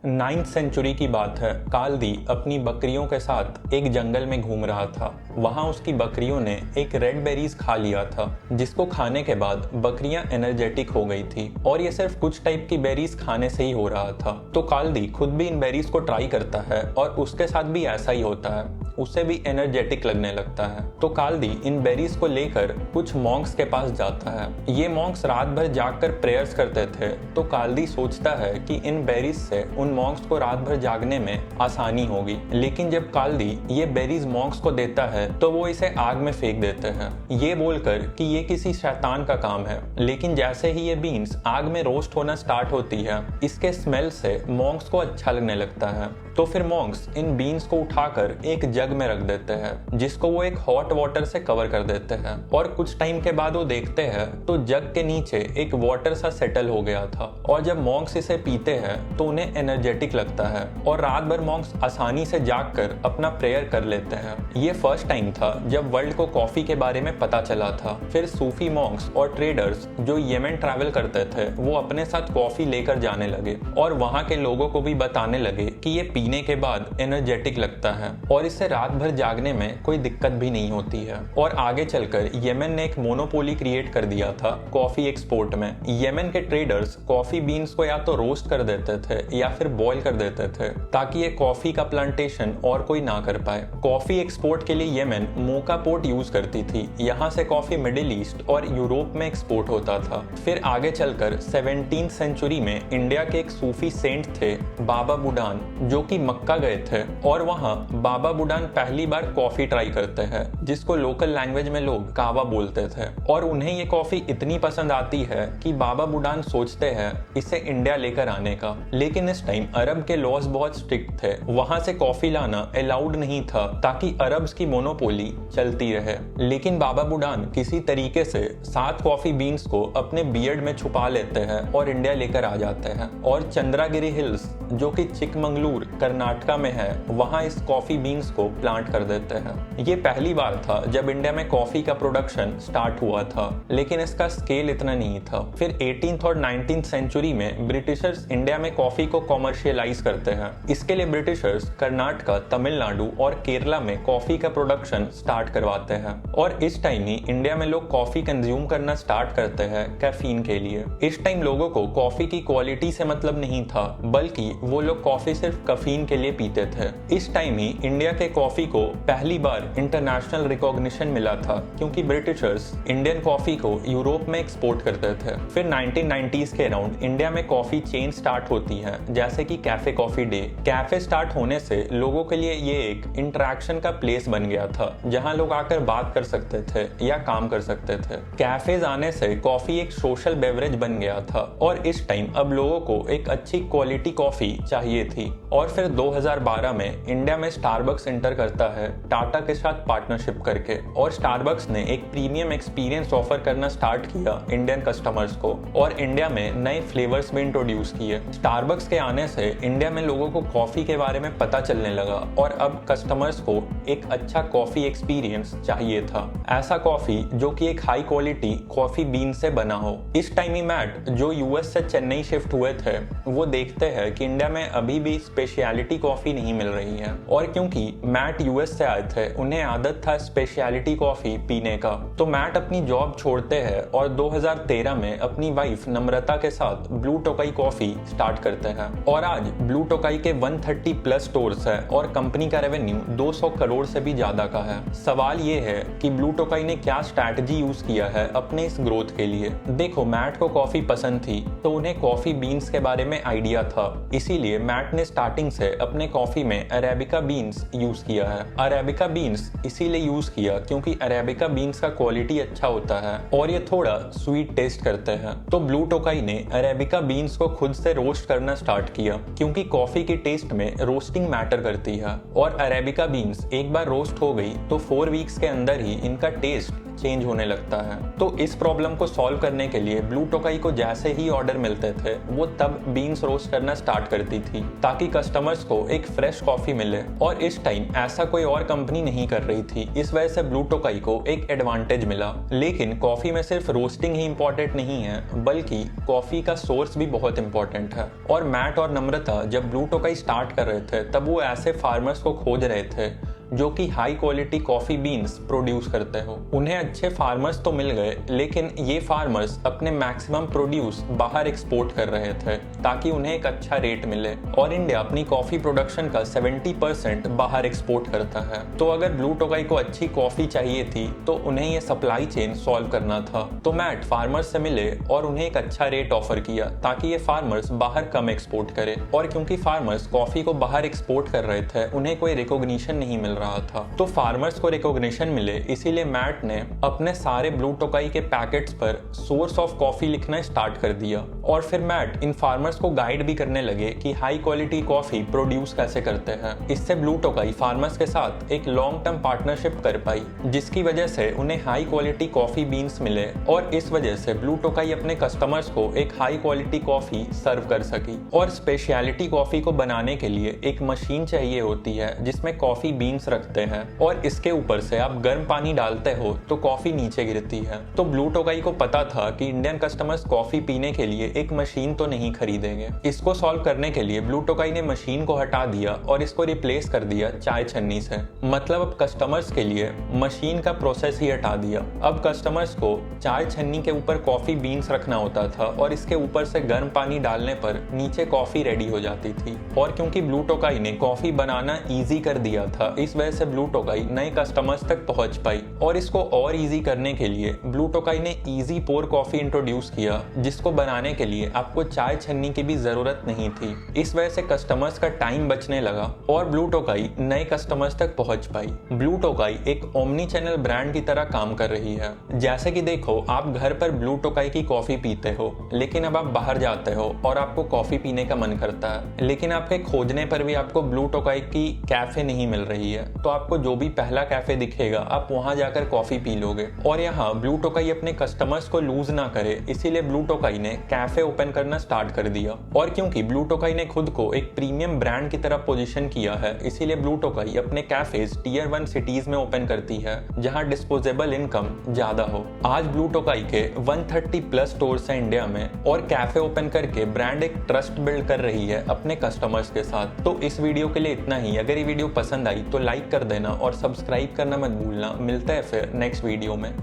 9th century की बात है। काल्दी अपनी बकरियों के साथ एक जंगल में घूम रहा था। वहां उसकी बकरियों ने एक रेड बेरीज खा लिया था, जिसको खाने के बाद बकरियां एनर्जेटिक हो गई थी और ये सिर्फ कुछ टाइप की बेरीज खाने से ही हो रहा था। तो काल्दी खुद भी इन बेरीज को ट्राई करता है और उसके साथ भी ऐसा ही होता है, उसे भी एनर्जेटिक लगने लगता है। तो काल्दी इन बेरीज को लेकर कुछ मॉन्क्स के पास जाता है। ये मॉन्क्स रात भर जागकर प्रेयर्स करते थे। तो काल्दी सोचता है कि इन बेरीज से उन मॉन्क्स को रात भर जागने में आसानी होगी। लेकिन जब काल्दी ये बेरीज मॉन्क्स को देता है तो वो इसे आग में फेंक देते हैं, ये बोलकर कि ये किसी शैतान का काम है। लेकिन जैसे ही ये बीन्स आग में रोस्ट होना स्टार्ट होती है, इसके स्मेल से मॉन्क्स को अच्छा लगने लगता है। तो फिर मॉन्क्स इन बीन्स को उठाकर एक जग में रख देते हैं, जिसको वो एक हॉट वाटर से कवर कर देते हैं। और कुछ टाइम के बाद वो देखते हैं तो जग के नीचे एक वाटर सा सेटल हो गया था। और जब मॉन्क्स इसे पीते हैं तो उन्हें एनर्जेटिक लगता है और रात भर मॉन्क्स आसानी से जागकर अपना प्रेयर कर लेते हैं। ये फर्स्ट टाइम था जब वर्ल्ड को कॉफी के बारे में पता चला था। फिर सूफी मॉन्क्स और ट्रेडर्स जो यमन ट्रैवल करते थे, वो अपने साथ कॉफी लेकर जाने लगे और वहां के लोगों को भी बताने लगे कि ये पीने के बाद एनर्जेटिक लगता है और इससे रात भर जागने में कोई दिक्कत भी नहीं होती है। और आगे चलकर यमन ने एक मोनोपोली क्रिएट कर दिया था कॉफी एक्सपोर्ट में। यमन के ट्रेडर्स कॉफी बीन्स को या तो रोस्ट कर देते थे या फिर बॉईल कर देते थे, ताकि ये कॉफी का प्लांटेशन और कोई ना कर पाए। कॉफी एक्सपोर्ट के लिए यमन मोका पोर्ट यूज करती थी। यहाँ से कॉफी मिडिल ईस्ट और यूरोप में एक्सपोर्ट होता था। फिर आगे चलकर 17th सेंचुरी में इंडिया के एक सूफी सेंट थे बाबा बुडान, जो कि मक्का गए थे और वहाँ बाबा बुडान पहली बार कॉफी ट्राई करते हैं, जिसको लोकल लैंग्वेज में लोग कावा बोलते थे। और उन्हें ये कॉफी इतनी पसंद आती है कि बाबा बुडान सोचते हैं इसे इंडिया लेकर आने का। लेकिन इस टाइम अरब के लॉज बहुत स्ट्रिक्ट थे, वहां से कॉफी लाना अलाउड नहीं था, ताकि अरब्स की मोनोपोली चलती रहे। लेकिन बाबा बुडान किसी तरीके से 7 कॉफी बीन्स को अपने बियर्ड में छुपा लेते हैं और इंडिया लेकर आ जाते हैं। और चंद्रागिरी हिल्स, जो कि चिकमंगलूर कर्नाटका में है, वहां इस कॉफी बीन्स को प्लांट कर देते हैं। ये पहली बार था जब इंडिया में कॉफी का प्रोडक्शन स्टार्ट हुआ था, लेकिन इसका स्केल इतना नहीं था। फिर 18th और 19th सेंचुरी में ब्रिटिशर्स इंडिया में कॉफी को कॉमर्शियलाइज करते हैं। इसके लिए ब्रिटिशर्स कर्नाटका, तमिलनाडु और केरला में कॉफी का प्रोडक्शन स्टार्ट करवाते हैं। और इस टाइम ही इंडिया में लोग कॉफी कंज्यूम करना स्टार्ट करते हैं कैफीन के लिए। इस टाइम लोगों को कॉफी की क्वालिटी से मतलब नहीं था, बल्कि वो लोग कॉफी सिर्फ कैफीन के लिए पीते थे। इस टाइम ही इंडिया के कॉफी को पहली बार इंटरनेशनल रिकॉग्निशन मिला था, क्योंकि ब्रिटिशर्स इंडियन कॉफी को यूरोप में एक्सपोर्ट करते थे। फिर 1990s के अराउंड इंडिया में कॉफी चेन स्टार्ट होती है, जैसे कि cafe coffee day. Cafe start होने से लोगों के लिए ये एक इंटरेक्शन का प्लेस बन गया था, जहां लोग आकर बात कर सकते थे या काम कर सकते थे। कैफेज आने से कॉफी एक सोशल बेवरेज बन गया था और इस टाइम अब लोगों को एक अच्छी क्वालिटी कॉफी चाहिए थी। और फिर 2012 में इंडिया में स्टारबक्स एंटर करता है टाटा के साथ पार्टनरशिप करके, और स्टारबक्स ने एक प्रीमियम एक्सपीरियंस ऑफर करना स्टार्ट किया इंडियन कस्टमर्स को और इंडिया में नए फ्लेवर्स भी इंट्रोड्यूस किए। स्टारबक्स के आने से इंडिया में लोगों को कॉफी के बारे में पता चलने लगा और अब कस्टमर्स को एक अच्छा कॉफी एक्सपीरियंस चाहिए था, ऐसा कॉफी जो कि एक हाई क्वालिटी कॉफी बीन से बना हो। इस टाइम ही मैट, जो यूएस से चेन्नई शिफ्ट हुए थे, वो देखते हैं कि इंडिया में अभी भी स्पेशलिटी कॉफी नहीं मिल रही है। और क्योंकि मैट यूएस से आए थे, उन्हें आदत था स्पेशलिटी कॉफी पीने का, तो मैट अपनी जॉब छोड़ते हैं और 2013 में अपनी वाइफ नम्रता के साथ ब्लू टोकाई कॉफी स्टार्ट करते हैं। और आज ब्लू टोकाई के 130 प्लस स्टोर्स है और कंपनी का रेवेन्यू 200 करोड़ से भी ज्यादा का है। सवाल ये है कि ब्लू टोकाई ने क्या स्ट्रैटेजी यूज किया है अपने इस ग्रोथ के लिए। देखो, मैट को कॉफी पसंद थी तो उन्हें कॉफी बीन्स के बारे में आइडिया था, इसीलिए मैट ने स्टार्टिंग से अपने कॉफी में अरेबिका बीन्स यूज किया है। अरेबिका बीन्स इसीलिए यूज किया क्योंकि अरेबिका बीन्स का क्वालिटी अच्छा होता है और ये थोड़ा स्वीट टेस्ट करते हैं। तो ब्लू टोकाई ने अरेबिका बीन्स को खुद से रोस्ट करना स्टार्ट किया, क्योंकि कॉफी की टेस्ट में रोस्टिंग मैटर करती है। और अरेबिका बीन्स एक बार रोस्ट हो गई तो 4 वीक्स के अंदर ही इनका टेस्ट चेंज होने लगता है। तो इस प्रॉब्लम को सॉल्व करने के लिए ब्लू टोकाई को जैसे ही ऑर्डर मिलते थे वो तब बीन्स रोस्ट करना स्टार्ट करती थी ताकि कस्टमर्स को एक फ्रेश कॉफी मिले, और इस टाइम ऐसा कोई और कंपनी नहीं कर रही थी। इस वजह से ब्लू टोकाई को एक एडवांटेज मिला। लेकिन कॉफी में सिर्फ रोस्टिंग ही इंपॉर्टेंट नहीं है बल्कि कॉफी का सोर्स भी बहुत इंपॉर्टेंट है। और मैट और नम्रता जब ब्लू टोकाई स्टार्ट कर रहे थे तब वो ऐसे फार्मर्स को खोज रहे थे जो कि high quality coffee beans produce करते हो। उन्हें अच्छे फार्मर्स तो मिल गए लेकिन ये फार्मर्स अपने मैक्सिमम प्रोड्यूस बाहर एक्सपोर्ट कर रहे थे ताकि उन्हें एक अच्छा रेट मिले, और इंडिया अपनी कॉफी प्रोडक्शन का 70% बाहर एक्सपोर्ट करता है। तो अगर ब्लू टोकाई को अच्छी कॉफी चाहिए थी तो उन्हें ये सप्लाई चेन सॉल्व करना था। तो मैट फार्मर्स से मिले और उन्हें एक अच्छा रेट ऑफर किया ताकि ये फार्मर्स बाहर कम एक्सपोर्ट करे। और क्योंकि फार्मर्स कॉफी को बाहर एक्सपोर्ट कर रहे थे उन्हें कोई रिकॉग्निशन नहीं मिल रहा था। तो फार्मर्स को रिकॉग्निशन मिले इसीलिए मैट ने अपने सारे ब्लू टोकाई के पैकेट्स पर सोर्स ऑफ कॉफी लिखना स्टार्ट कर दिया। और फिर मैट इन फार्मर्स को गाइड भी करने लगे कि हाई क्वालिटी कॉफी प्रोड्यूस कैसे करते हैं। इससे ब्लू टोकाई फार्मर्स के साथ एक लॉन्ग टर्म पार्टनरशिप कर पाई जिसकी वजह से उन्हें हाई क्वालिटी कॉफी बीन्स मिले, और इस वजह से ब्लू टोकाई अपने कस्टमर्स को एक हाई क्वालिटी कॉफी सर्व कर सकी। और स्पेशलिटी कॉफी को बनाने के लिए एक मशीन चाहिए होती है जिसमें कॉफी बीन्स रखते हैं और इसके ऊपर से आप गर्म पानी डालते हो तो कॉफी नीचे गिरती है। तो ब्लू टोकाई को पता था कि इंडियन कस्टमर्स कॉफी पीने के लिए एक मशीन तो नहीं खरीदेंगे। इसको सॉल्व करने के लिए ब्लू टोकाई ने मशीन को हटा दिया और इसको रिप्लेस कर दिया चाय छन्नी से। मतलब अब कस्टमर्स के लिए मशीन का प्रोसेस ही हटा दिया। अब कस्टमर्स को चाय छन्नी के ऊपर कॉफी बीन्स रखना होता था और इसके ऊपर से गर्म पानी डालने पर नीचे कॉफी रेडी हो जाती थी। और क्योंकि ब्लू टोकाई ने कॉफी बनाना इजी कर दिया था इस वजह से ब्लू टोकाई नए कस्टमर्स तक पहुंच पाई। और इसको और इजी करने के लिए ब्लू टोकाई ने इजी पोर कॉफी इंट्रोड्यूस किया जिसको बनाने के लिए आपको चाय छन्नी की भी जरूरत नहीं थी। इस वजह से कस्टमर्स का टाइम बचने लगा और ब्लू टोकाई नए कस्टमर्स तक पहुंच पाई। ब्लू टोकाई एक ओमनी चैनल ब्रांड की तरह काम कर रही है। जैसे कि देखो आप घर पर ब्लू टोकाई की कॉफी पीते हो लेकिन अब आप बाहर जाते हो और आपको कॉफी पीने का मन करता है लेकिन आपके खोजने पर भी आपको ब्लू टोकाई की कैफे नहीं मिल रही है। तो आपको जो भी पहला कैफे दिखेगा आप वहां जाकर कॉफी पी लोगे। और यहाँ ब्लू टोकाई अपने कस्टमर्स को लूज ना करे इसीलिए ब्लू टोकाई ने कैफे ओपन करना स्टार्ट कर दिया। और क्योंकि ब्लू टोकाई ने खुद को एक प्रीमियम ब्रांड की तरह पोजीशन किया है इसीलिए ब्लू टोकाई अपने कैफेज टियर 1 सिटीज में ओपन करती है जहां डिस्पोजेबल इनकम ज्यादा हो। आज ब्लू टोकाई के 130+ स्टोर्स हैं इंडिया में और कैफे ओपन करके ब्रांड एक ट्रस्ट बिल्ड कर रही है अपने कस्टमर्स के साथ। तो इस वीडियो के लिए इतना ही। अगर ये वीडियो पसंद आई तो लाइक कर देना और सब्सक्राइब करना मत भूलना। मिलते हैं फिर नेक्स्ट वीडियो में।